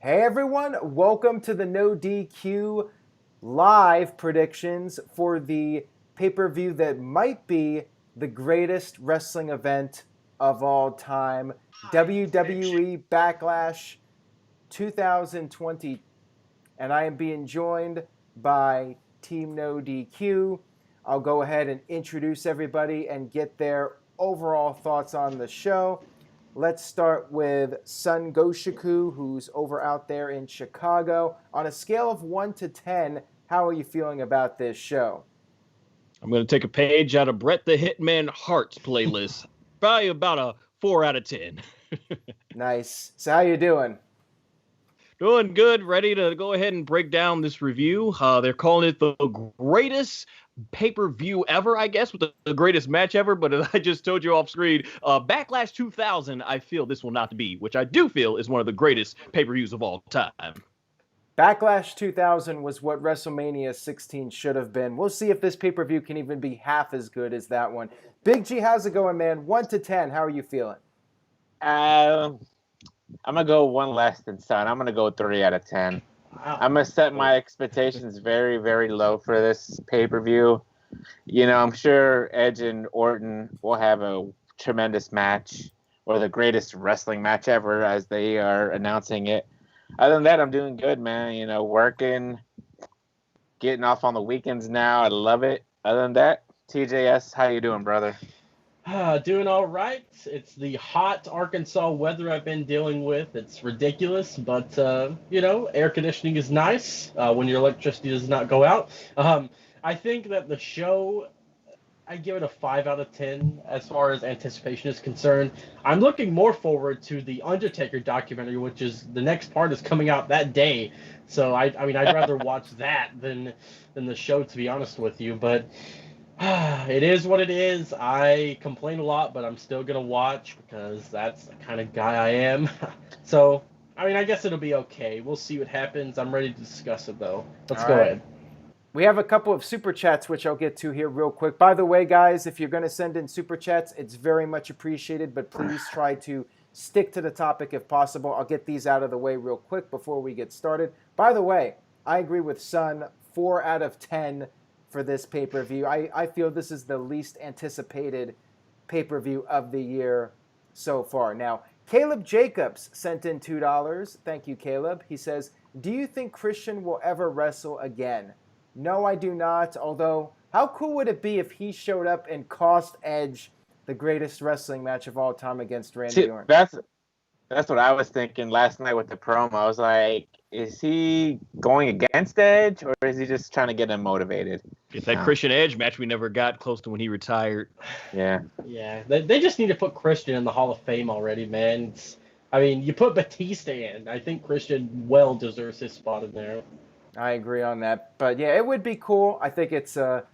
Hey everyone, welcome to the No DQ live predictions for the pay-per-view that might be the greatest wrestling event of all time, WWE Backlash 2020. And I am being joined by Team No DQ. I'll go ahead and introduce everybody and get their overall thoughts on the show. Let's start with Sun Goshiku, who's over out there in Chicago. On a scale of 1 to 10, how are you feeling about this show? I'm going to take a page out of Bret the Hitman Hart's playlist. Probably about a 4 out of 10. Nice. So how you doing? Doing good. Ready to go ahead and break down this review. They're calling it the greatest pay-per-view ever, I guess, with the greatest match ever. But as I just told you off screen, Backlash 2000, I feel this will not be, which I do feel is one of the greatest pay-per-views of all time. Backlash 2000 was what WrestleMania 16 should have been. We'll see if this pay-per-view can even be half as good as that one. Big G, how's it going, man? 1 to 10, how are you feeling? I'm going to go one less than Sun. I'm going to go 3 out of 10. Wow. I'm going to set my expectations very, very low for this pay-per-view. You know, I'm sure Edge and Orton will have a tremendous match, or the greatest wrestling match ever, as they are announcing it. Other than that, I'm doing good, man. You know, working, getting off on the weekends now. I love it. Other than that, TJS, how you doing, brother? Doing all right. It's the hot Arkansas weather I've been dealing with. It's ridiculous, but, air conditioning is nice when your electricity does not go out. I think that the show, I give it a 5 out of 10 as far as anticipation is concerned. I'm looking more forward to the Undertaker documentary, which is the next part is coming out that day. So, I'd rather watch that than the show, to be honest with you. But it is what it is. I complain a lot, but I'm still going to watch because that's the kind of guy I am. So, I guess it'll be okay. We'll see what happens. I'm ready to discuss it, though. Let's go ahead. We have a couple of super chats, which I'll get to here real quick. By the way, guys, if you're going to send in super chats, it's very much appreciated, but please try to stick to the topic if possible. I'll get these out of the way real quick before we get started. By the way, I agree with Sun, 4 out of 10 for this pay-per-view. I feel this is the least anticipated pay-per-view of the year so far. Now, Caleb Jacobs sent in $2. Thank you, Caleb. He says, do you think Christian will ever wrestle again? No, I do not. Although, how cool would it be if he showed up and cost Edge the greatest wrestling match of all time against Randy Orton? That's what I was thinking last night with the promo. I was like, is he going against Edge, or is he just trying to get him motivated? It's that Christian Edge match we never got close to when he retired. Yeah. Yeah, they just need to put Christian in the Hall of Fame already, man. You put Batista in. I think Christian well deserves his spot in there. I agree on that. But yeah, it would be cool. I think it's a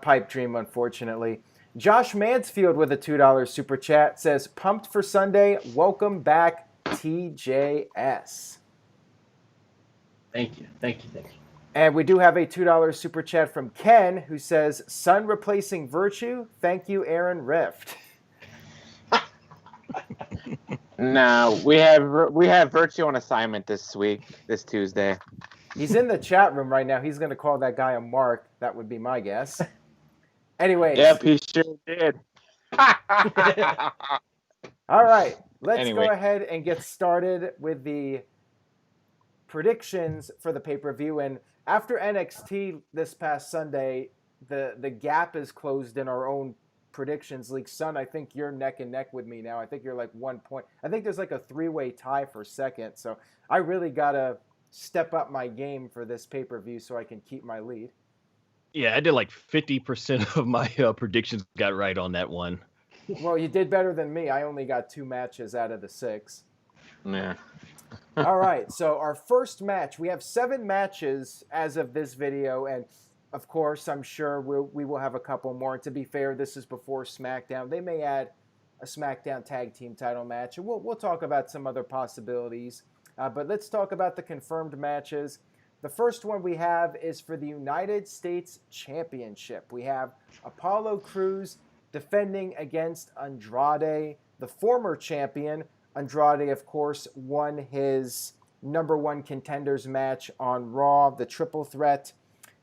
pipe dream, unfortunately. Josh Mansfield with a $2 super chat says, pumped for Sunday. Welcome back, TJS. Thank you. And we do have a $2 super chat from Ken, who says, Sun replacing Virtue. Thank you, Aaron Rift. No, we have Virtue on assignment this Tuesday. He's in the chat room right now. He's going to call that guy a mark. That would be my guess. Anyways. Yep, he sure did. All right. Let's go ahead and get started with the predictions for the pay-per-view. And after NXT this past Sunday, the gap is closed in our own predictions league. Son, I think you're neck and neck with me now. I think you're like 1 point. I think there's like a 3-way tie for second. So I really got to step up my game for this pay-per-view so I can keep my lead. Yeah, I did like 50% of my predictions got right on that one. Well, you did better than me. I only got 2 matches out of the 6. Yeah. All right, so our first match, we have 7 matches as of this video, and of course, I'm sure we will have a couple more. And to be fair, this is before SmackDown. They may add a SmackDown Tag Team title match, and we'll talk about some other possibilities. But let's talk about the confirmed matches. The first one we have is for the United States Championship. We have Apollo Crews defending against Andrade, the former champion. Andrade, of course, won his #1 contenders match on Raw, the triple threat,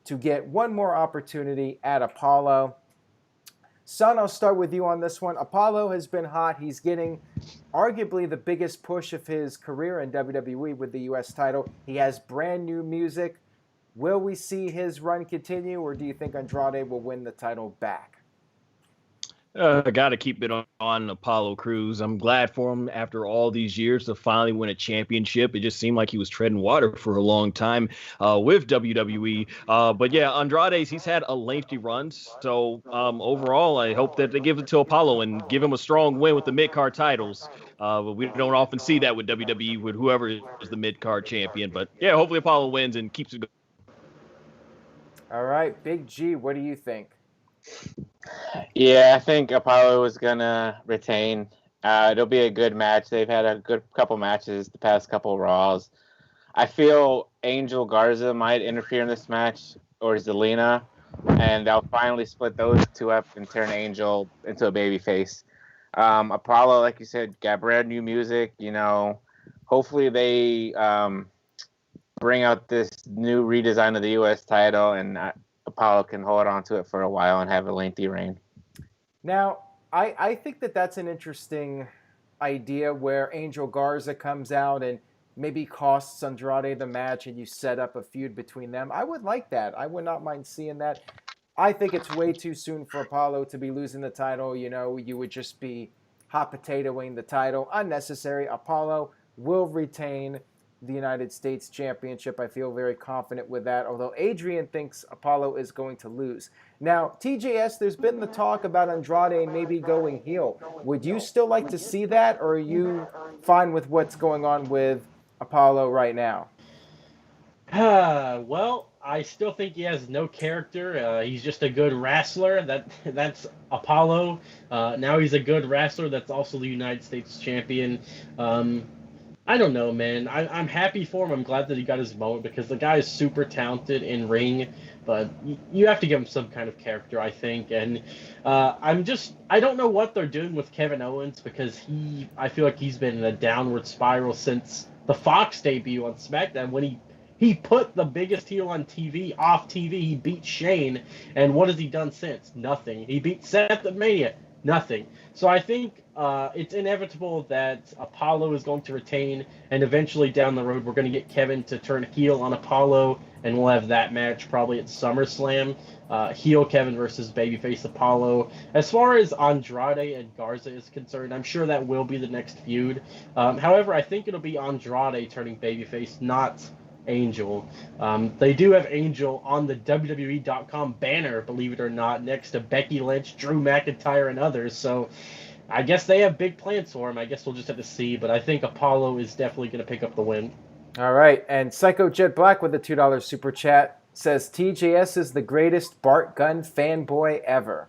to get one more opportunity at Apollo. Son, I'll start with you on this one. Apollo has been hot. He's getting arguably the biggest push of his career in WWE with the U.S. title. He has brand new music. Will we see his run continue, or do you think Andrade will win the title back? Got to keep it on Apollo Crews. I'm glad for him after all these years to finally win a championship. It just seemed like he was treading water for a long time with WWE. But yeah, Andrade, he's had a lengthy run. So overall, I hope that they give it to Apollo and give him a strong win with the mid-card titles. But we don't often see that with WWE with whoever is the mid-card champion. But yeah, hopefully Apollo wins and keeps it going. All right, Big G, what do you think? Yeah, I think Apollo is gonna retain. It'll be a good match. They've had a good couple matches the past couple Raws. I feel Angel Garza might interfere in this match, or Zelina, and they'll finally split those two up and turn Angel into a babyface. Apollo, like you said, got brand new music. Hopefully they bring out this new redesign of the U.S. title, and Apollo can hold on to it for a while and have a lengthy reign. Now, I think that that's an interesting idea where Angel Garza comes out and maybe costs Andrade the match and you set up a feud between them. I would like that. I would not mind seeing that. I think it's way too soon for Apollo to be losing the title. You would just be hot potatoing the title. Unnecessary. Apollo will retain the United States Championship. I feel very confident with that, although Adrian thinks Apollo is going to lose. Now, TJS, there's been the talk about Andrade maybe going heel. Would you still like to see that, or are you fine with what's going on with Apollo right now? Well, I still think he has no character. He's just a good wrestler. That's Apollo. Now he's a good wrestler. That's also the United States champion. I don't know, man. I'm happy for him. I'm glad that he got his moment because the guy is super talented in ring, but you have to give him some kind of character, I think. And I don't know what they're doing with Kevin Owens because I feel like he's been in a downward spiral since the Fox debut on SmackDown when he put the biggest heel on TV off TV. He beat Shane, and what has he done since? Nothing. He beat Seth at Mania. Nothing. So I think it's inevitable that Apollo is going to retain, and eventually down the road we're going to get Kevin to turn heel on Apollo, and we'll have that match probably at SummerSlam. Heel Kevin versus babyface Apollo. As far as Andrade and Garza is concerned, I'm sure that will be the next feud. However, I think it'll be Andrade turning babyface, not Angel. They do have Angel on the WWE.com banner, believe it or not, next to Becky Lynch, Drew McIntyre, and others. So I guess they have big plans for him. I guess we'll just have to see. But I think Apollo is definitely going to pick up the win. All right. And Psycho Jet Black with a $2 super chat says TJS is the greatest Bart Gunn fanboy ever.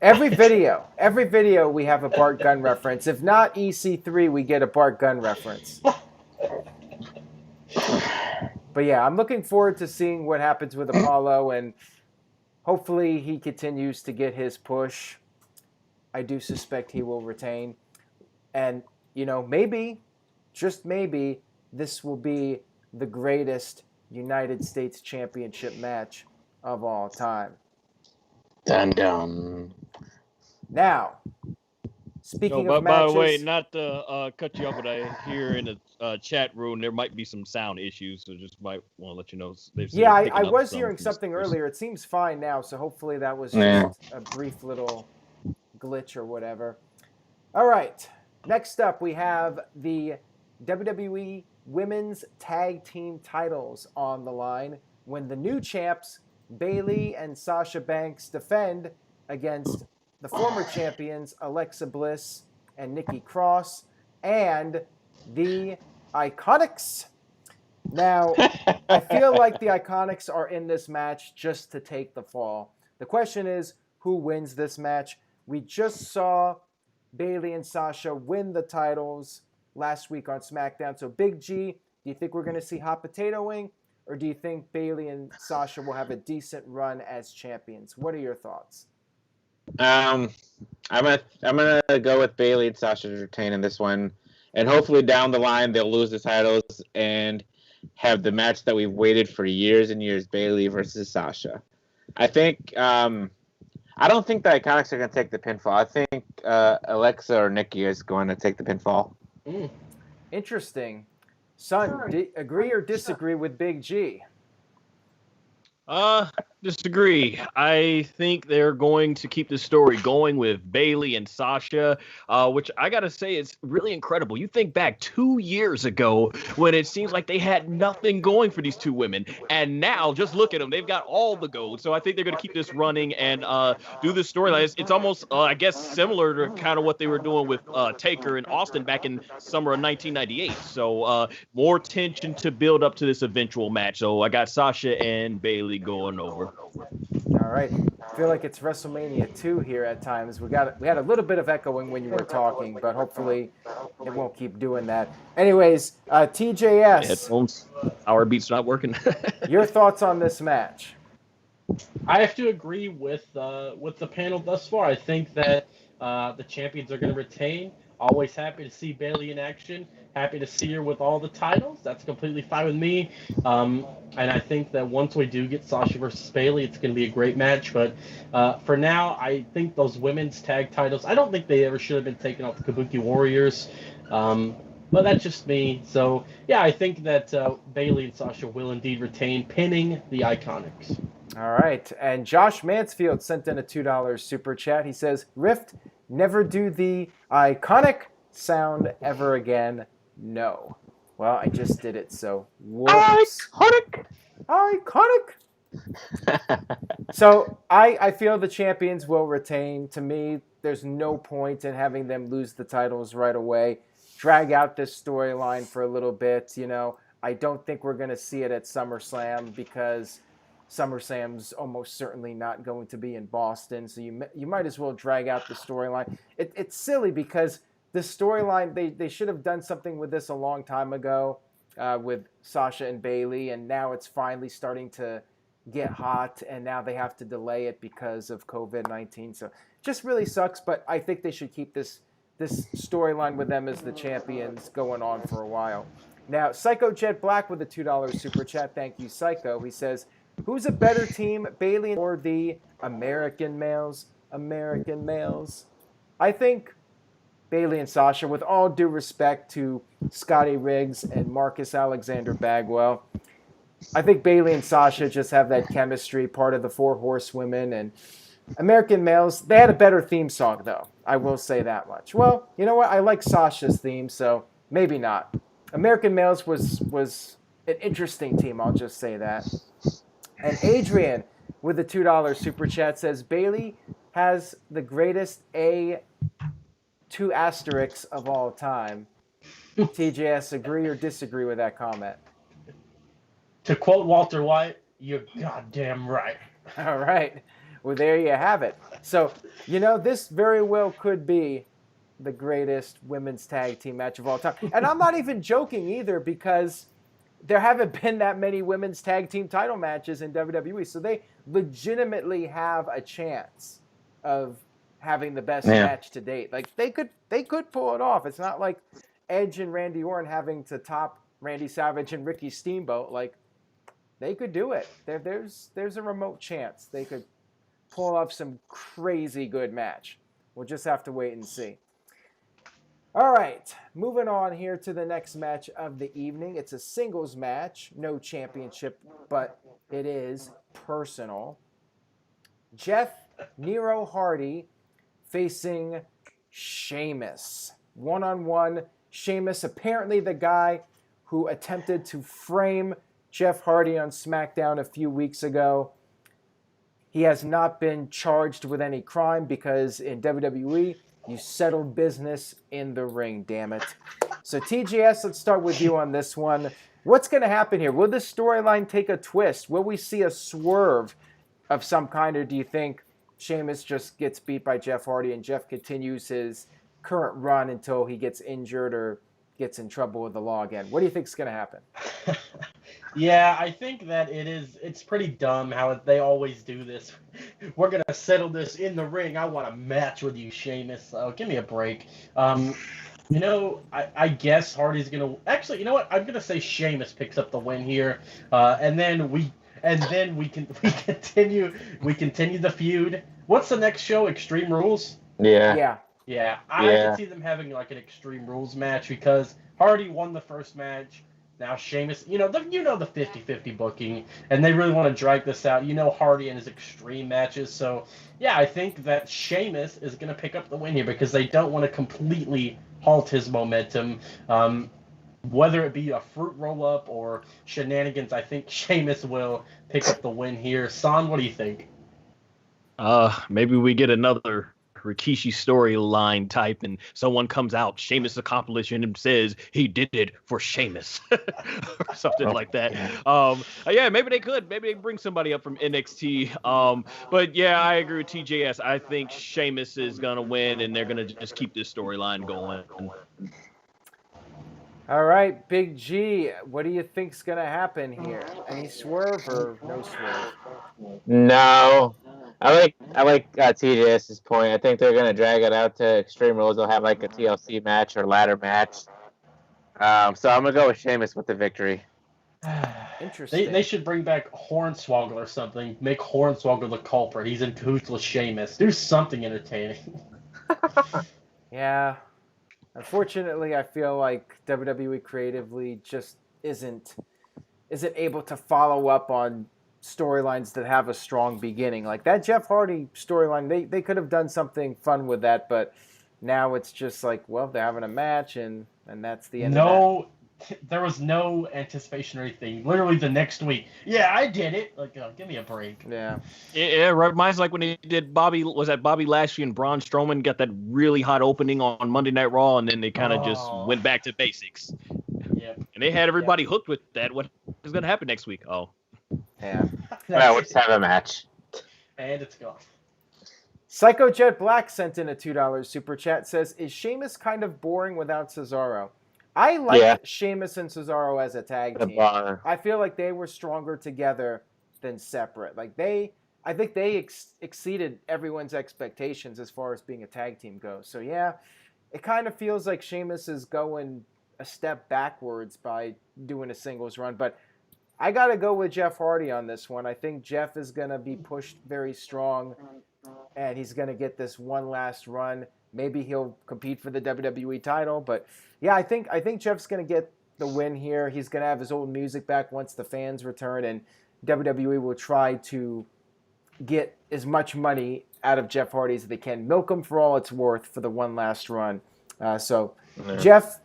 Every video we have a Bart Gunn reference. If not EC3, we get a Bart Gunn reference. But yeah, I'm looking forward to seeing what happens with Apollo, and hopefully he continues to get his push. I do suspect he will retain. And, maybe, just maybe, this will be the greatest United States Championship match of all time. Dun dun. Now, speaking of matches... By the way, not to cut you off, but I hear in the chat room there might be some sound issues, so just might want to let you know. Yeah, I was hearing something earlier. It seems fine now, so hopefully that was just a brief little glitch or whatever. All right, next up we have the WWE Women's Tag Team titles on the line when the new champs, Bayley and Sasha Banks, defend against the former champions, Alexa Bliss and Nikki Cross, and the IIconics. Now, I feel like the IIconics are in this match just to take the fall. The question is, who wins this match? We just saw Bayley and Sasha win the titles last week on SmackDown. So, Big G, do you think we're going to see hot potatoing? Or do you think Bayley and Sasha will have a decent run as champions? What are your thoughts? I'm gonna go with Bayley and Sasha to retain in this one, And hopefully down the line they'll lose the titles and have the match that we've waited for years and years, Bayley versus Sasha. I think I don't think the IIconics are going to take the pinfall. I think Alexa or Nikki is going to take the pinfall. Interesting. Son, agree or disagree with Big G? Disagree. I think they're going to keep the story going with Bayley and Sasha, which I got to say, it's really incredible. You think back 2 years ago when it seems like they had nothing going for these two women. And now, just look at them. They've got all the gold. So I think they're going to keep this running and do this storyline. It's almost, I guess, similar to kind of what they were doing with Taker and Austin back in summer of 1998. So more tension to build up to this eventual match. So I got Sasha and Bayley going over. All right. I feel like it's WrestleMania 2 here at times. We had a little bit of echoing when you were talking, but hopefully it won't keep doing that. Anyways, TJS. Headphones. Our beat's not working. Your thoughts on this match? I have to agree with the panel thus far. I think that the champions are going to retain. Always happy to see Bayley in action. Happy to see her with all the titles. That's completely fine with me. And I think that once we do get Sasha versus Bayley, it's going to be a great match. But for now, I think those women's tag titles, I don't think they ever should have been taken off the Kabuki Warriors. But that's just me. So, yeah, I think that Bayley and Sasha will indeed retain, pinning the IIconics. All right. And Josh Mansfield sent in a $2 super chat. He says, Rift, never do the iconic sound ever again. No. Well, I just did it, so whoops. Iconic. So I feel the champions will retain. To me, there's no point in having them lose the titles right away. Drag out this storyline for a little bit. You know, I don't think we're going to see it at SummerSlam because SummerSlam's almost certainly not going to be in Boston. So you might as well drag out the storyline. It's silly because the storyline, they should have done something with this a long time ago with Sasha and Bayley, and now it's finally starting to get hot, and now they have to delay it because of COVID-19. So just really sucks, but I think they should keep this storyline with them as the champions going on for a while. Now, Psycho Jet Black with a $2 super chat. Thank you, Psycho. He says, who's a better team, Bayley or the American males? American males. I think Bayley and Sasha, with all due respect to Scotty Riggs and Marcus Alexander Bagwell, I think Bayley and Sasha just have that chemistry, part of the Four Horsewomen. And American males, they had a better theme song, though. I will say that much. Well, you know what? I like Sasha's theme, so maybe not. American males was an interesting team, I'll just say that. And Adrian, with a $2 super chat, says, Bayley has the greatest A2 asterisks of all time. TJS, agree or disagree with that comment? To quote Walter White, you're goddamn right. All right. Well, there you have it. So, you know, this very well could be the greatest women's tag team match of all time. And I'm not even joking either, because there haven't been that many women's tag team title matches in WWE. So they legitimately have a chance of having the best match to date. Like they could pull it off. It's not like Edge and Randy Orton having to top Randy Savage and Ricky Steamboat. Like they could do it. There's a remote chance they could pull off some crazy good match. We'll just have to wait and see. All right, moving on here to the next match of the evening. It's a singles match, no championship, but it is personal. Jeff Nero Hardy facing Sheamus. One-on-one. Sheamus, apparently the guy who attempted to frame Jeff Hardy on SmackDown a few weeks ago. He has not been charged with any crime because in WWE, you settled business in the ring, damn it. So TGS, let's start with you on this one. What's going to happen here? Will this storyline take a twist? Will we see a swerve of some kind, or do you think Sheamus just gets beat by Jeff Hardy and Jeff continues his current run until he gets injured or gets in trouble with the law again? What do you think is going to happen? Yeah, I think that it's pretty dumb how they always do this. We're going to settle this in the ring. I want a match with you, Sheamus. So give me a break. You know, I guess Hardy's gonna actually. You know what? I'm gonna say Sheamus picks up the win here, and then we continue the feud. What's the next show? Extreme Rules. Yeah. Yeah. Yeah, I Yeah. could see them having like an Extreme Rules match because Hardy won the first match. Now Sheamus, the 50-50 booking, and they really want to drag this out. Hardy and his Extreme matches, so yeah, I think that Sheamus is going to pick up the win here because they don't want to completely halt his momentum. Whether it be a fruit roll up or shenanigans, I think Sheamus will pick up the win here. San, what do you think? Maybe we get another Rikishi storyline type, and someone comes out, Sheamus accomplishing and says he did it for Sheamus, or something like that. Yeah, maybe they could. Maybe they bring somebody up from NXT. But yeah, I agree with TJS. I think Sheamus is gonna win, and they're gonna just keep this storyline going. All right, Big G, what do you think's gonna happen here? Any swerve or no swerve? No. I like TJS's point. I think they're gonna drag it out to Extreme Rules. They'll have like a TLC match or ladder match. So I'm gonna go with Sheamus with the victory. Interesting. They should bring back Hornswoggle or something. Make Hornswoggle the culprit. He's in cahoots with Sheamus. Do something entertaining. Yeah. Unfortunately, I feel like WWE creatively just isn't able to follow up on storylines that have a strong beginning. Like that Jeff Hardy storyline, they could have done something fun with that, but now it's just like, well, they're having a match and that's the end of that. There was no anticipation or anything. Literally the next week, yeah, I did it. Like, give me a break. Yeah. Yeah, reminds like when they did Bobby Lashley and Braun Strowman got that really hot opening on Monday Night Raw, and then they kind of just went back to basics. Yep. And they had everybody hooked with that. What is going to happen next week? Oh, Yeah. Well, let's have a match. And it's gone. Psycho Jet Black sent in a $2 super chat. Says, "Is Sheamus kind of boring without Cesaro?" I like Sheamus and Cesaro as a tag team. I feel like they were stronger together than separate. Like I think they exceeded everyone's expectations as far as being a tag team goes. So yeah, it kind of feels like Sheamus is going a step backwards by doing a singles run. But I got to go with Jeff Hardy on this one. I think Jeff is going to be pushed very strong, and he's going to get this one last run. Maybe he'll compete for the WWE title, but yeah, I think Jeff's going to get the win here. He's going to have his old music back once the fans return, and WWE will try to get as much money out of Jeff Hardy as they can. Milk him for all it's worth for the one last run. Jeff,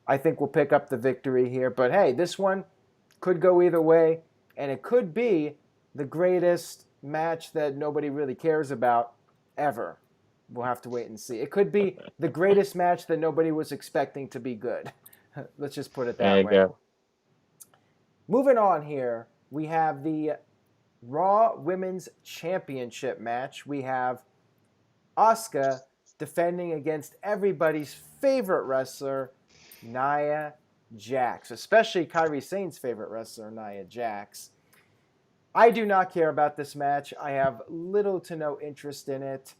I think, will pick up the victory here. But hey, this one could go either way, and it could be the greatest match that nobody really cares about ever. We'll have to wait and see. It could be the greatest match that nobody was expecting to be good. Let's just put it that way. Go. Moving on here, we have the Raw Women's Championship match. We have Asuka defending against everybody's favorite wrestler, Nia Jax, especially Kairi Sane's favorite wrestler, Nia Jax. I do not care about this match. I have little to no interest in it.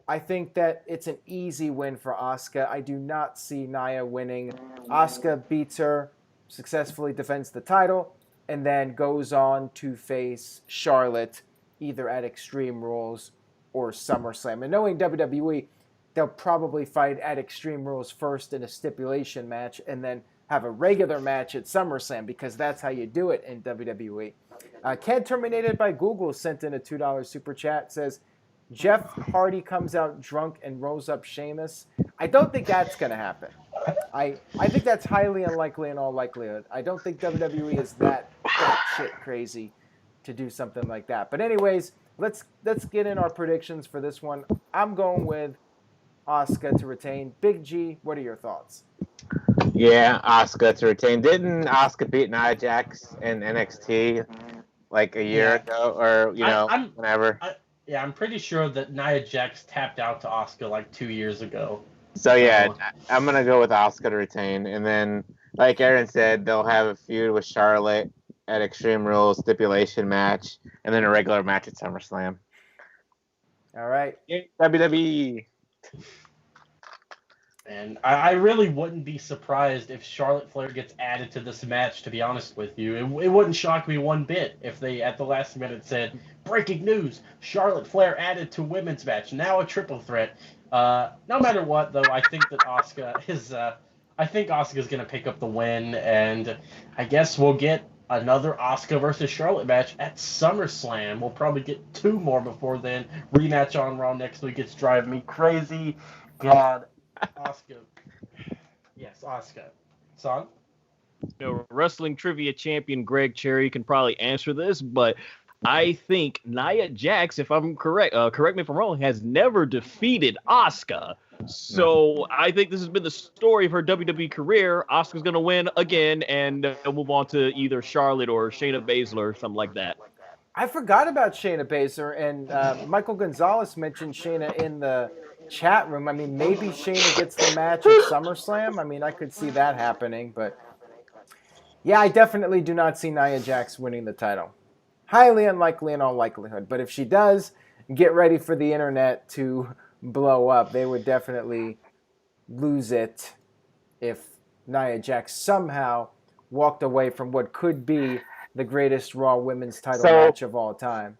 I think that it's an easy win for Asuka. I do not see Nia winning. Asuka beats her, successfully defends the title, and then goes on to face Charlotte either at Extreme Rules or SummerSlam. And knowing WWE, they'll probably fight at Extreme Rules first in a stipulation match and then have a regular match at SummerSlam because that's how you do it in WWE. Ken Terminated by Google sent in a $2 super chat. Says, Jeff Hardy comes out drunk and rolls up Sheamus. I don't think that's going to happen. I think that's highly unlikely in all likelihood. I don't think WWE is that shit crazy to do something like that. But anyways, let's get in our predictions for this one. I'm going with Asuka to retain. Big G, what are your thoughts? Yeah, Asuka to retain. Didn't Asuka beat Nia Jax in NXT like a year ago or, whenever? I'm pretty sure that Nia Jax tapped out to Asuka like 2 years ago. So, yeah, I'm going to go with Asuka to retain. And then, like Aaron said, they'll have a feud with Charlotte at Extreme Rules, stipulation match, and then a regular match at SummerSlam. All right. Yay, WWE. And I really wouldn't be surprised if Charlotte Flair gets added to this match, to be honest with you. It wouldn't shock me one bit if they, at the last minute, said, breaking news, Charlotte Flair added to women's match, now a triple threat. No matter what, though, I think that Asuka's going to pick up the win, and I guess we'll get another Asuka versus Charlotte match at SummerSlam. We'll probably get 2 more before then. Rematch on Raw next week. It's driving me crazy. God. Asuka. Yes, Asuka. Son? Wrestling trivia champion Greg Cherry can probably answer this, but I think Nia Jax, if I'm correct, correct me if I'm wrong, has never defeated Asuka. So I think this has been the story of her WWE career. Asuka's going to win again, and they'll move on to either Charlotte or Shayna Baszler or something like that. I forgot about Shayna Baszler, and Michael Gonzalez mentioned Shayna in the chat room. I mean, maybe Shayna gets the match at SummerSlam. I mean, I could see that happening, but yeah, I definitely do not see Nia Jax winning the title. Highly unlikely in all likelihood, but if she does, get ready for the internet to blow up. They would definitely lose it if Nia Jax somehow walked away from what could be the greatest Raw Women's title match of all time.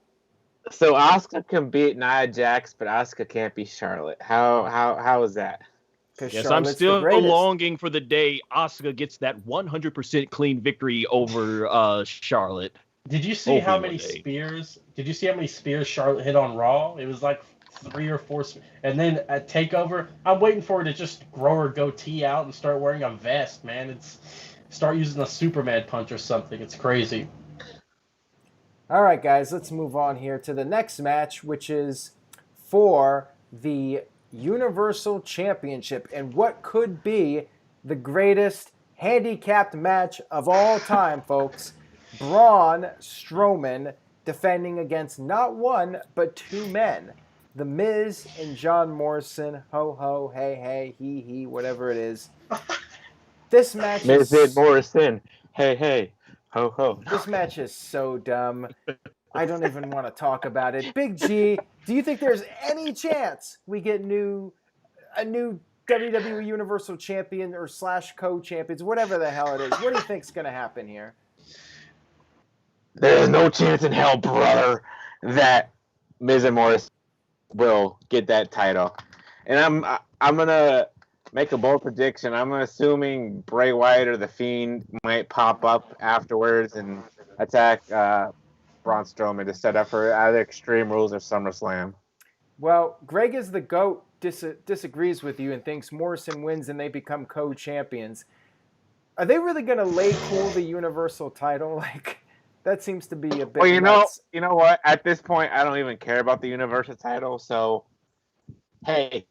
So Asuka can beat Nia Jax, but Asuka can't beat Charlotte. How is that? Yes, I'm still longing for the day Asuka gets that 100% clean victory over Charlotte. Did you see how many spears? Did you see how many spears Charlotte hit on Raw? It was like 3 or 4. And then at Takeover, I'm waiting for her to just grow her goatee out and start wearing a vest, man. Start using a Superman punch or something. It's crazy. All right, guys, let's move on here to the next match, which is for the Universal Championship and what could be the greatest handicapped match of all time, folks. Braun Strowman defending against not one, but 2 men. The Miz and John Morrison. Ho, ho, hey, hey, he, whatever it is. This match Miz and Morrison. Hey, hey. Ho, ho. This match is so dumb. I don't even want to talk about it. Big G, do you think there's any chance we get a new WWE Universal Champion or / co-champions, whatever the hell it is? What do you think's going to happen here? There's no chance in hell, brother, that Miz and Morrison will get that title. And I'm going to make a bold prediction. I'm assuming Bray Wyatt or The Fiend might pop up afterwards and attack Braun Strowman to set up for either Extreme Rules or SummerSlam. Well, Greg is the GOAT, disagrees with you and thinks Morrison wins and they become co-champions. Are they really going to lay cool the Universal title? Like, that seems to be a bit nuts. You know what? At this point, I don't even care about the Universal title, so, hey,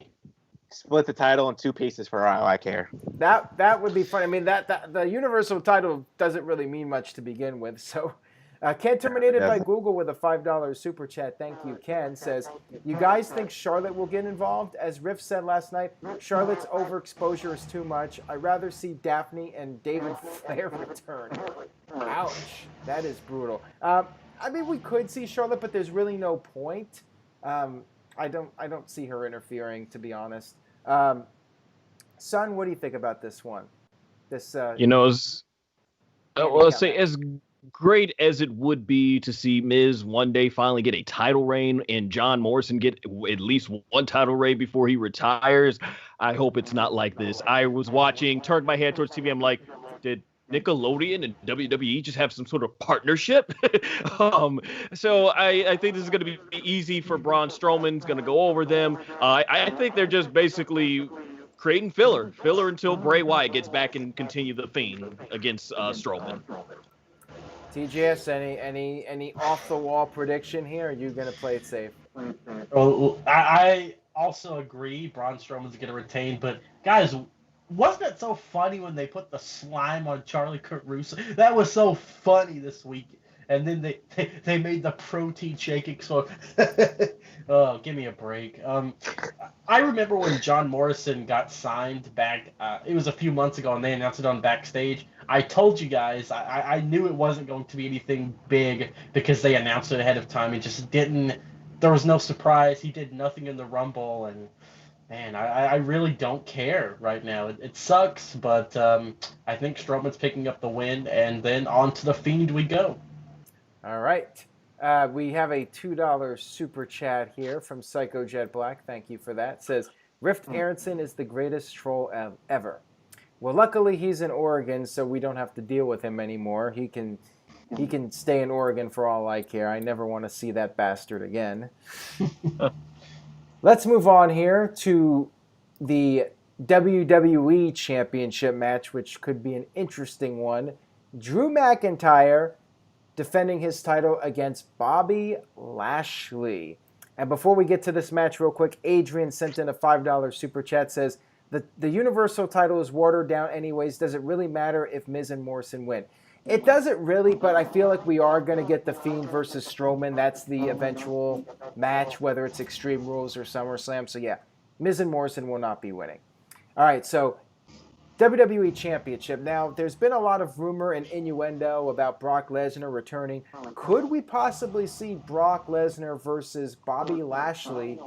split the title in 2 pieces for all I care. That would be fun. I mean, that the Universal title doesn't really mean much to begin with. So, Ken Terminated by Google with a $5 super chat. Thank you, Ken. Says, you guys think Charlotte will get involved? As Riff said last night, Charlotte's overexposure is too much. I'd rather see Daphne and David Flair return. Ouch. That is brutal. I mean, we could see Charlotte, but there's really no point. I don't see her interfering, to be honest. Son, what do you think about this one? This let's say as great as it would be to see Miz one day finally get a title reign and John Morrison get at least one title reign before he retires, I hope it's not like this. I was watching, turned my head towards TV, I'm like, did Nickelodeon and WWE just have some sort of partnership? So I think this is going to be easy for Braun Strowman. It's going to go over them. I think they're just basically creating filler until Bray Wyatt gets back and continue the Fiend against Strowman. TJS, any off the wall prediction here? Or are you going to play it safe? Well, I also agree. Braun Strowman's going to retain, but guys, wasn't it so funny when they put the slime on Charlie Caruso? That was so funny this week. And then they made the protein shake explode. Oh, give me a break. I remember when John Morrison got signed back. It was a few months ago, and they announced it on Backstage. I told you guys I knew it wasn't going to be anything big because they announced it ahead of time. It just didn't. There was no surprise. He did nothing in the Rumble, and Man, I really don't care right now. It sucks, but I think Strowman's picking up the win, and then on to the Fiend we go. All right. We have a $2 super chat here from Psycho Jet Black. Thank you for that. It says, Rift Aronson is the greatest troll ever. Well, luckily he's in Oregon, so we don't have to deal with him anymore. He can stay in Oregon for all I care. I never want to see that bastard again. Let's move on here to the WWE Championship match, which could be an interesting one. Drew McIntyre defending his title against Bobby Lashley. And before we get to this match real quick, Adrian sent in a $5 super chat, says, the Universal title is watered down anyways. Does it really matter if Miz and Morrison win? It doesn't really, but I feel like we are going to get the Fiend versus Strowman. That's the eventual match, whether it's Extreme Rules or SummerSlam. So yeah, Miz and Morrison will not be winning. All right, so WWE Championship. Now, there's been a lot of rumor and innuendo about Brock Lesnar returning. Could we possibly see Brock Lesnar versus Bobby Lashley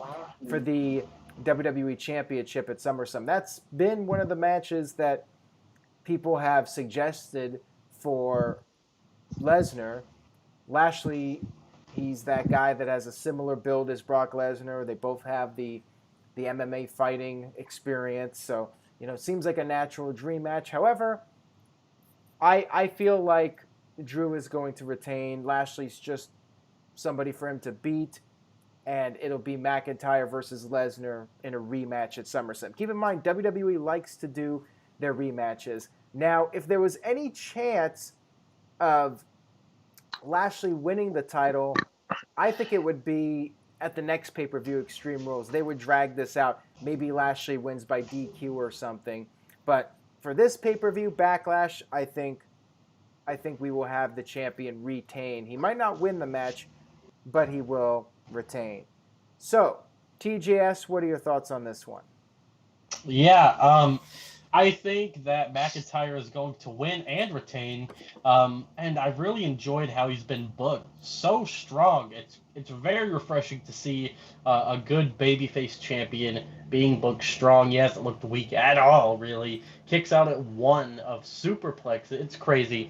for the WWE Championship at SummerSlam? That's been one of the matches that people have suggested for Lesnar. Lashley, he's that guy that has a similar build as Brock Lesnar. They both have the MMA fighting experience. So, it seems like a natural dream match. However, I feel like Drew is going to retain. Lashley's just somebody for him to beat. And it'll be McIntyre versus Lesnar in a rematch at SummerSlam. Keep in mind, WWE likes to do their rematches. Now, if there was any chance of Lashley winning the title, I think it would be at the next pay-per-view, Extreme Rules. They would drag this out. Maybe Lashley wins by DQ or something. But for this pay-per-view, Backlash, I think we will have the champion retain. He might not win the match, but he will retain. So, TJS, what are your thoughts on this one? Yeah, I think that McIntyre is going to win and retain, and I've really enjoyed how he's been booked. So strong. It's very refreshing to see a good babyface champion being booked strong. He hasn't looked weak at all, really. Kicks out at 1 of superplex. It's crazy.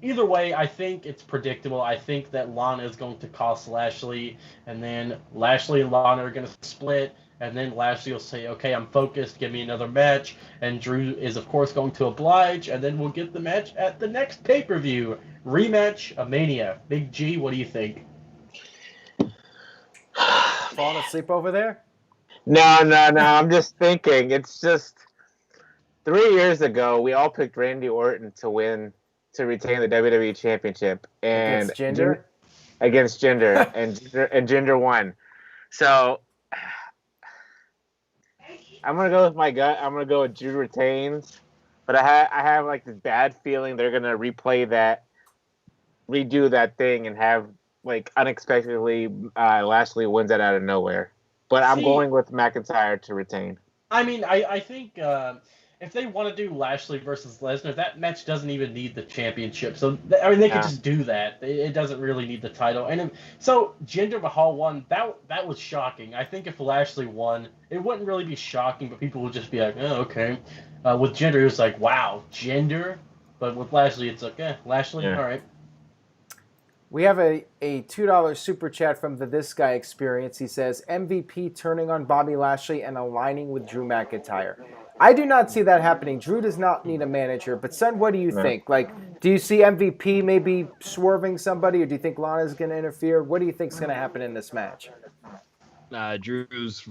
Either way, I think it's predictable. I think that Lana is going to cost Lashley, and then Lashley and Lana are going to split. And then Lashley will say, okay, I'm focused, give me another match. And Drew is, of course, going to oblige. And then we'll get the match at the next pay-per-view. Rematch of Mania. Big G, what do you think? Falling asleep over there? No. I'm just thinking. It's just 3 years ago, we all picked Randy Orton to retain the WWE Championship. And Against Jinder. and Jinder won. So I'm going to go with my gut. I'm going to go with Drew retains. But I have like this bad feeling they're going to redo that thing and have like unexpectedly Lashley wins it out of nowhere. But I'm going with McIntyre to retain. I mean, I think if they want to do Lashley versus Lesnar, that match doesn't even need the championship. So, they could just do that. It doesn't really need the title. And so, Jinder Mahal won. That was shocking. I think if Lashley won, it wouldn't really be shocking, but people would just be like, oh, okay. With Jinder, it was like, wow, Jinder? But with Lashley, it's like, Lashley, all right. We have a $2 super chat from the This Guy Experience. He says, MVP turning on Bobby Lashley and aligning with Drew McIntyre. I do not see that happening. Drew does not need a manager. But, son, what do you think? Like, do you see MVP maybe swerving somebody, or do you think Lana's going to interfere? What do you think is going to happen in this match? Drew's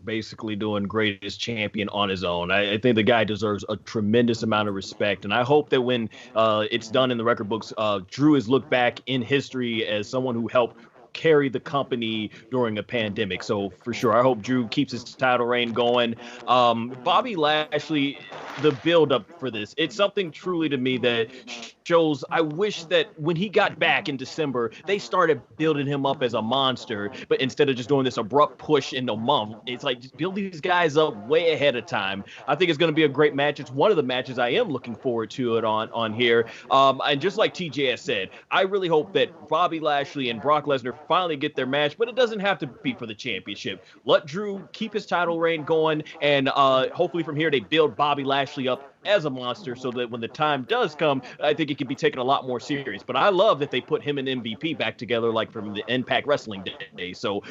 basically doing greatest champion on his own. I think the guy deserves a tremendous amount of respect. And I hope that when it's done in the record books, Drew is looked back in history as someone who helped carry the company during a pandemic. So for sure, I hope Drew keeps his title reign going. Bobby Lashley, the build up for this, it's something truly to me that shows I wish that when he got back in December, they started building him up as a monster, but instead of just doing this abrupt push in a month, it's like just build these guys up way ahead of time. I think it's going to be a great match. It's one of the matches I am looking forward to it on here. And just like TJ has said, I really hope that Bobby Lashley and Brock Lesnar finally get their match, but it doesn't have to be for the championship. Let Drew keep his title reign going, and hopefully from here they build Bobby Lashley up as a monster so that when the time does come, I think it can be taken a lot more serious. But I love that they put him and MVP back together like from the Impact Wrestling days. So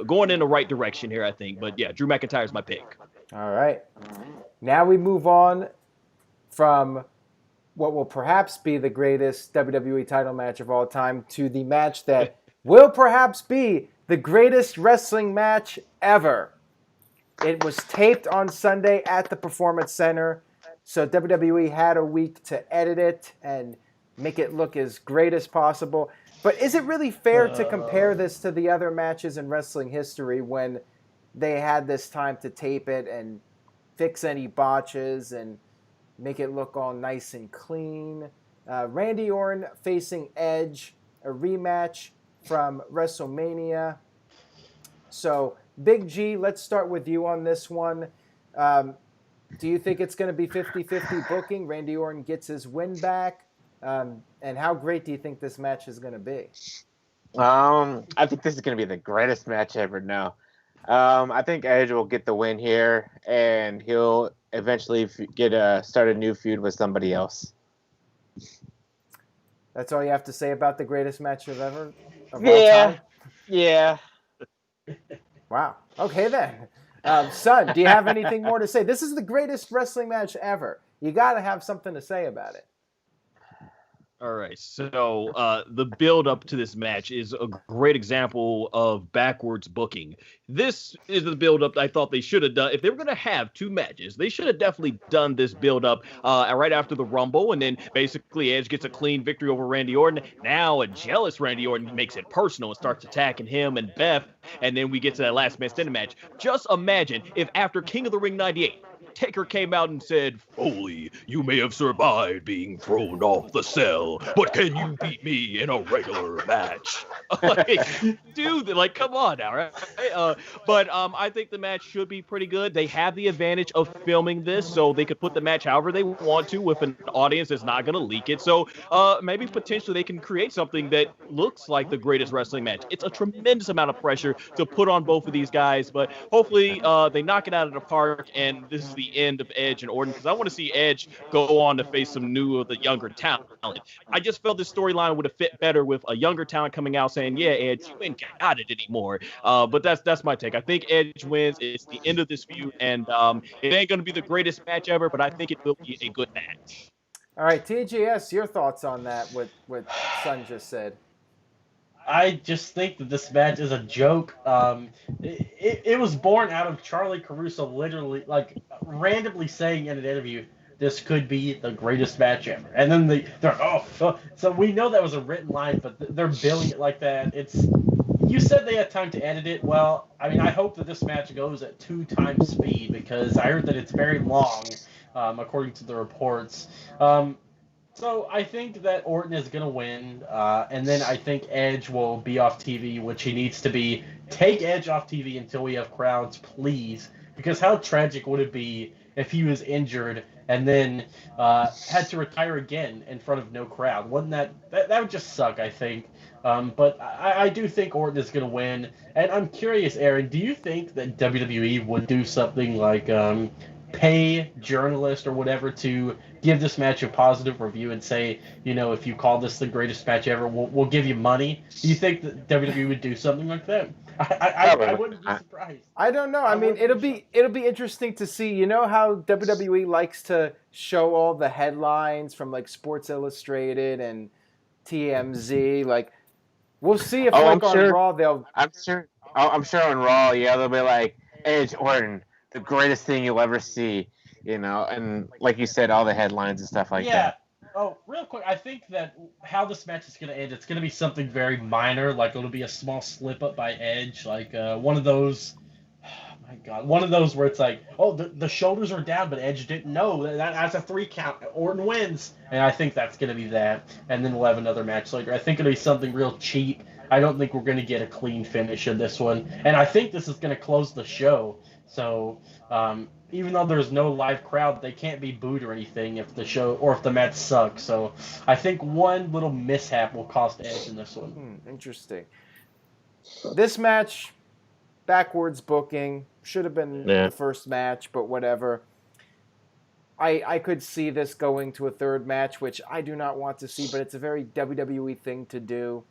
going in the right direction here, I think. But yeah, Drew McIntyre is my pick. All right. Now we move on from what will perhaps be the greatest WWE title match of all time to the match that will perhaps be the greatest wrestling match ever. It was taped on Sunday at the Performance Center. So WWE had a week to edit it and make it look as great as possible. But is it really fair to compare this to the other matches in wrestling history when they had this time to tape it and fix any botches and make it look all nice and clean? Randy Orton facing Edge, a rematch from WrestleMania. So, Big G, let's start with you on this one. Do you think it's going to be 50-50 booking? Randy Orton gets his win back? And how great do you think this match is going to be? I think this is going to be the greatest match ever. No. I think Edge will get the win here, and he'll eventually start a new feud with somebody else. That's all you have to say about the greatest match of ever? Of Yeah. all time? Yeah. Wow. Okay, then. Son, do you have anything more to say? This is the greatest wrestling match ever. You got to have something to say about it. All right, so the build-up to this match is a great example of backwards booking. This is the build-up I thought they should have done. If they were going to have two matches, they should have definitely done this build-up right after the Rumble, and then basically Edge gets a clean victory over Randy Orton. Now a jealous Randy Orton makes it personal and starts attacking him and Beth, and then we get to that last man standing match. Just imagine if after King of the Ring 98, Taker came out and said, "Foley, you may have survived being thrown off the cell, but can you beat me in a regular match?" Like, dude, like, come on now, right? But I think the match should be pretty good. They have the advantage of filming this, so they could put the match however they want to with an audience that's not going to leak it. So maybe potentially they can create something that looks like the greatest wrestling match. It's a tremendous amount of pressure to put on both of these guys, but hopefully they knock it out of the park, and this is the end of Edge and Orton, because I want to see Edge go on to face some new of the younger talent. I just felt this storyline would have fit better with a younger talent coming out saying, "Yeah, Edge, you ain't got it anymore." But that's my take. I think Edge wins. It's the end of this feud, and it ain't going to be the greatest match ever, but I think it will be a good match. All right, TGS, your thoughts on that, what Son just said. I just think that this match is a joke. It was born out of Charlie Caruso literally, like, randomly saying in an interview, "This could be the greatest match ever." And then they're so we know that was a written line, but they're billing it like that. You said they had time to edit it. Well, I mean, I hope that this match goes at 2 times speed, because I heard that it's very long, according to the reports. So I think that Orton is going to win, and then I think Edge will be off TV, which he needs to be. Take Edge off TV until we have crowds, please, because how tragic would it be if he was injured and then had to retire again in front of no crowd? Wouldn't that would just suck, I think. But I do think Orton is going to win, and I'm curious, Aaron, do you think that WWE would do something like pay journalists or whatever to give this match a positive review and say, if you call this the greatest match ever, we'll give you money? Do you think that WWE would do something like that? I wouldn't be surprised. I don't know. I mean, it'll be interesting to see. You know how WWE likes to show all the headlines from like Sports Illustrated and TMZ. Like, we'll see if on Raw they'll. I'm sure on Raw, they'll be like, "Edge Orton, the greatest thing you'll ever see," and like you said, all the headlines and stuff like that. Oh, real quick, I think that how this match is going to end, it's going to be something very minor, like it'll be a small slip-up by Edge, like one of those, oh my my God. One of those where it's like, oh, the shoulders are down, but Edge didn't know. That's a 3 count. Orton wins. And I think that's going to be that. And then we'll have another match later. I think it'll be something real cheap. I don't think we're going to get a clean finish in this one. And I think this is going to close the show. So even though there's no live crowd, they can't be booed or anything if the show or if the match sucks. So I think one little mishap will cost Edge in this one. Interesting. This match, backwards booking, should have been the first match, but whatever. I could see this going to a third match, which I do not want to see, but it's a very WWE thing to do.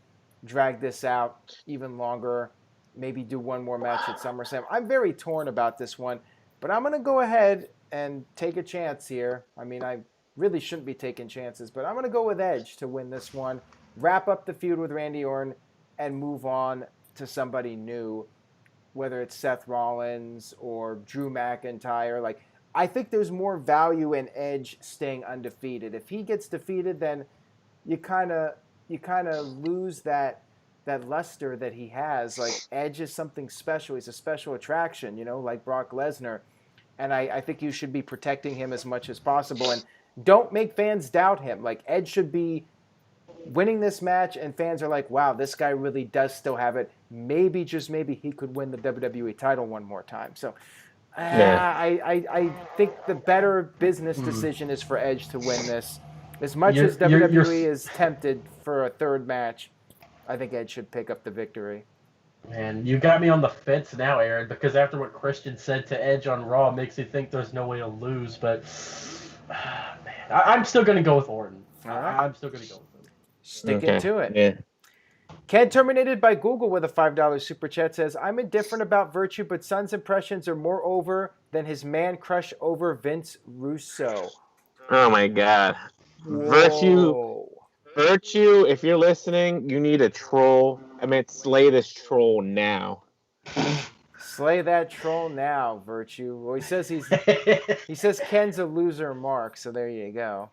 Drag this out even longer. Maybe do one more match at SummerSlam. I'm very torn about this one, but I'm going to go ahead and take a chance here. I mean, I really shouldn't be taking chances, but I'm going to go with Edge to win this one, wrap up the feud with Randy Orton, and move on to somebody new, whether it's Seth Rollins or Drew McIntyre. Like, I think there's more value in Edge staying undefeated. If he gets defeated, then you kind of lose that luster that he has. Like, Edge is something special. He's a special attraction, like Brock Lesnar. And I think you should be protecting him as much as possible. And don't make fans doubt him. Like, Edge should be winning this match, and fans are like, wow, this guy really does still have it. Maybe, just maybe, he could win the WWE title one more time. So I think the better business decision is for Edge to win this. As much as WWE is tempted for a third match, I think Edge should pick up the victory. Man, you got me on the fence now, Aaron, because after what Christian said to Edge on Raw makes me think there's no way to lose. But, man, I'm still going to go with Orton. I'm still going to go with him. Sticking to it. Yeah. Ken Terminated by Google with a $5 super chat says, I'm indifferent about Virtue, but Son's impressions are more over than his man crush over Vince Russo. Oh my God. Whoa. Virtue, if you're listening, you need a troll. Slay this troll now. Slay that troll now, Virtue. Well, he says he says Ken's a loser, Mark. So there you go.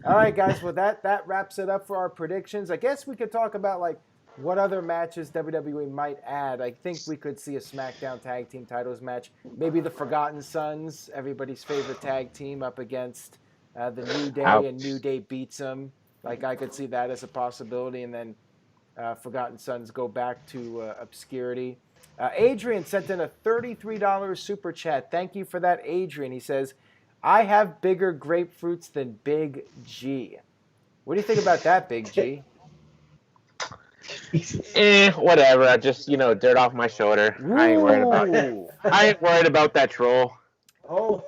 All right, guys. Well, that wraps it up for our predictions. I guess we could talk about like what other matches WWE might add. I think we could see a SmackDown Tag Team Titles match. Maybe the Forgotten Sons, everybody's favorite tag team, up against the New Day, and New Day beats them. Like, I could see that as a possibility, and then Forgotten Sons go back to obscurity. Adrian sent in a $33 super chat. Thank you for that, Adrian. He says, I have bigger grapefruits than Big G. What do you think about that, Big G? Whatever. I just, dirt off my shoulder. Ooh. I ain't worried about that troll. Oh.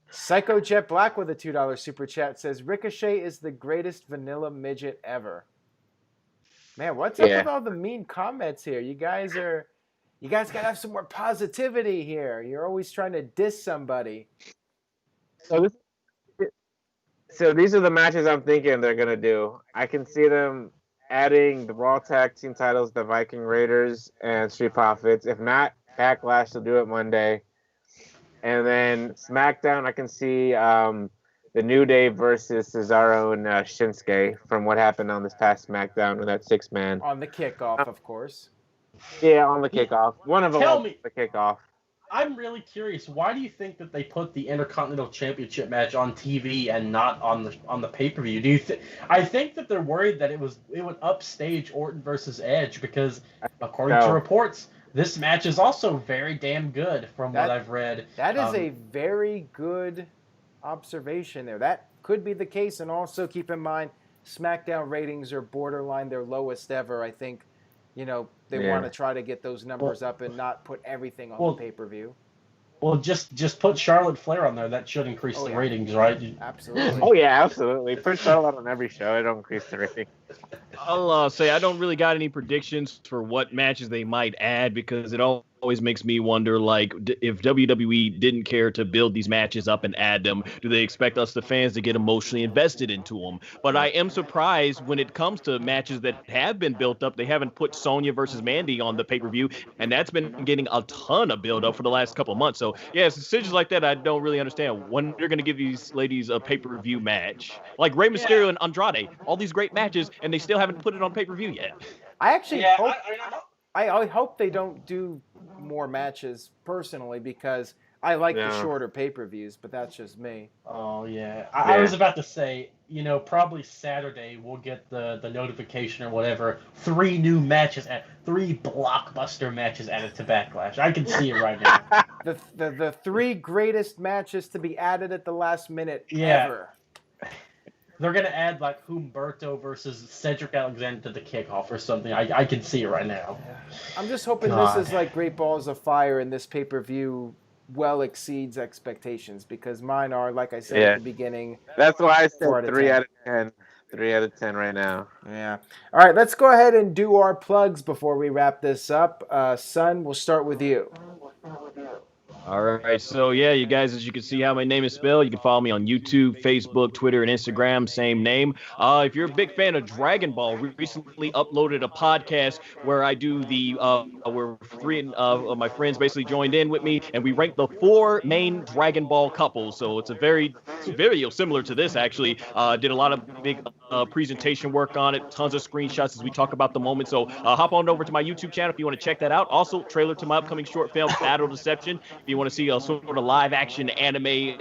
Psycho Jet Black with a $2 super chat says, Ricochet is the greatest vanilla midget ever. Man, what's up with all the mean comments here? You guys gotta have some more positivity here. You're always trying to diss somebody. So these are the matches I'm thinking they're gonna do. I can see them adding the Raw Tag Team titles, the Viking Raiders and Street Profits. If not, Backlash will do it Monday. And then SmackDown, I can see the New Day versus Cesaro and Shinsuke from what happened on this past SmackDown with that 6-man. On the kickoff, of course. Yeah, on the kickoff. One of them Tell on me. the kickoff. I'm really curious. Why do you think that they put the Intercontinental Championship match on TV and not on the pay-per-view? Do you I think that they're worried that it would upstage Orton versus Edge because, according to reports, this match is also very damn good from what I've read. That is a very good observation there. That could be the case, and also keep in mind, SmackDown ratings are borderline their lowest ever. I think, they want to try to get those numbers up and not put everything on the pay-per-view. Well, just put Charlotte Flair on there. That should increase the ratings, right? Absolutely. Oh, yeah, absolutely. Put Charlotte on every show. It'll increase the rating. I'll say I don't really got any predictions for what matches they might add because it always makes me wonder, like, if WWE didn't care to build these matches up and add them, do they expect us, the fans, to get emotionally invested into them? But I am surprised when it comes to matches that have been built up, they haven't put Sonya versus Mandy on the pay-per-view, and that's been getting a ton of build-up for the last couple of months. So, yeah, it's decisions like that I don't really understand. When they're going to give these ladies a pay-per-view match? Like Rey Mysterio and Andrade, all these great matches, and they still haven't put it on pay-per-view yet. I actually hope they don't do more matches personally because I like the Yeah. shorter pay-per-views, but that's just me. Oh yeah. I was about to say, probably Saturday we'll get the notification or whatever. 3 new matches, 3 blockbuster matches added to Backlash. I can see it right now. The 3 greatest matches to be added at the last minute Yeah. ever. They're gonna add like Humberto versus Cedric Alexander to the kickoff or something. I can see it right now. I'm just hoping God. this is like Great Balls of Fire and this pay-per-view well exceeds expectations because mine are, like I said at the beginning. That's why I said 4 out of 3 10. out of 10. 3 out of 10 right now. Yeah. All right, let's go ahead and do our plugs before we wrap this up. Son, we'll start with you. All right, so yeah, you guys, as you can see how my name is spelled, you can follow me on YouTube, Facebook, Twitter, and Instagram, same name. If you're a big fan of Dragon Ball, we recently uploaded a podcast where I do where 3 of my friends basically joined in with me, and we ranked the 4 main Dragon Ball couples. So it's a very similar to this, actually. Did a lot of big presentation work on it, tons of screenshots as we talk about the moment. So hop on over to my YouTube channel if you want to check that out. Also, trailer to my upcoming short film, Battle Deception, if you want to see a sort of live action anime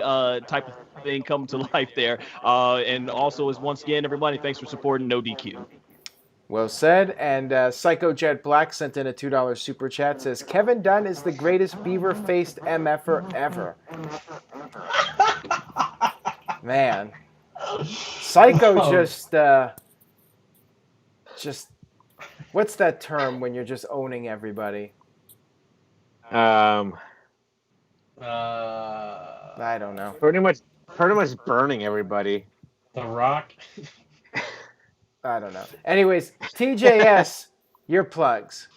type of thing come to life there. And also, as once again, everybody, thanks for supporting No DQ. Well said. And Psycho Jet Black sent in a $2 super chat. Says Kevin Dunn is the greatest beaver-faced MFer ever. Man, Psycho just what's that term when you're just owning everybody? Um, I don't know. pretty much burning everybody. The Rock. I don't know. Anyways, TJS, your plugs.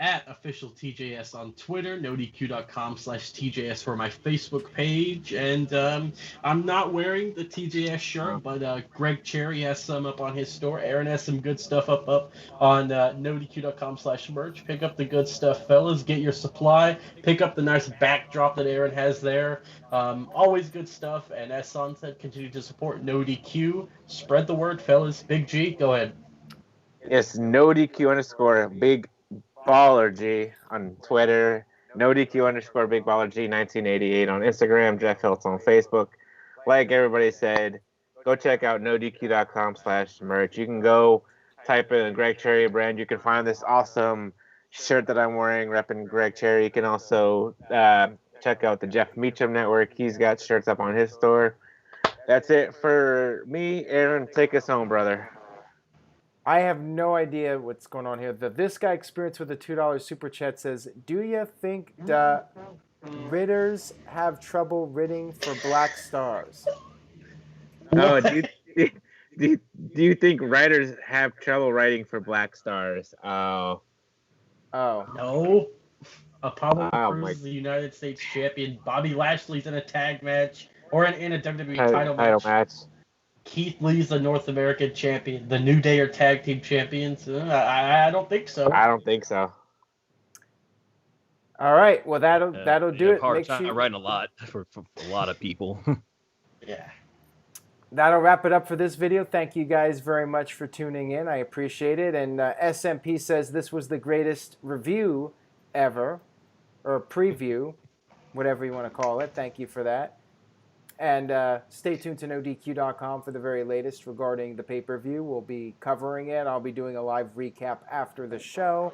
At official TJS on Twitter, nodq.com/TJS for my Facebook page, and I'm not wearing the TJS shirt, but Greg Cherry has some up on his store. Aaron has some good stuff up on nodq.com/merch. Pick up the good stuff, fellas. Get your supply. Pick up the nice backdrop that Aaron has there. Always good stuff. And as Son said, continue to support NoDQ. Spread the word, fellas. Big G, go ahead. Yes, NoDQ_ Big Baller G on Twitter, NoDQ_ Big Baller G 1988 on Instagram, Jeff Hiltz on Facebook. Like everybody said, go check out nodq.com/merch. You can go type in a Greg Cherry brand. You can find this awesome shirt that I'm wearing, repping Greg Cherry. You can also check out the Jeff Meacham Network. He's got shirts up on his store. That's it for me. Aaron, take us home, brother. I have no idea what's going on here. This guy Experience with a $2 super chat says, do you think the Ridders have trouble ridding for Black Stars? Oh, do you think writers have trouble writing for Black Stars? Oh. No. Apollo Oh, Crews is the United States champion. Bobby Lashley's in a tag match or in a WWE title match. Keith Lee's the North American champion. The New Day are tag team champions. I don't think so. I don't think so. All right. Well, that'll do it. Hard time writing a lot for a lot of people. Yeah. That'll wrap it up for this video. Thank you guys very much for tuning in. I appreciate it. And SMP says this was the greatest review ever, or preview, whatever you want to call it. Thank you for that. And stay tuned to NoDQ.com for the very latest regarding the pay-per-view. We'll be covering it. I'll be doing a live recap after the show.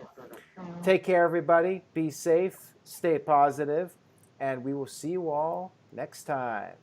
Take care, everybody. Be safe. Stay positive. And we will see you all next time.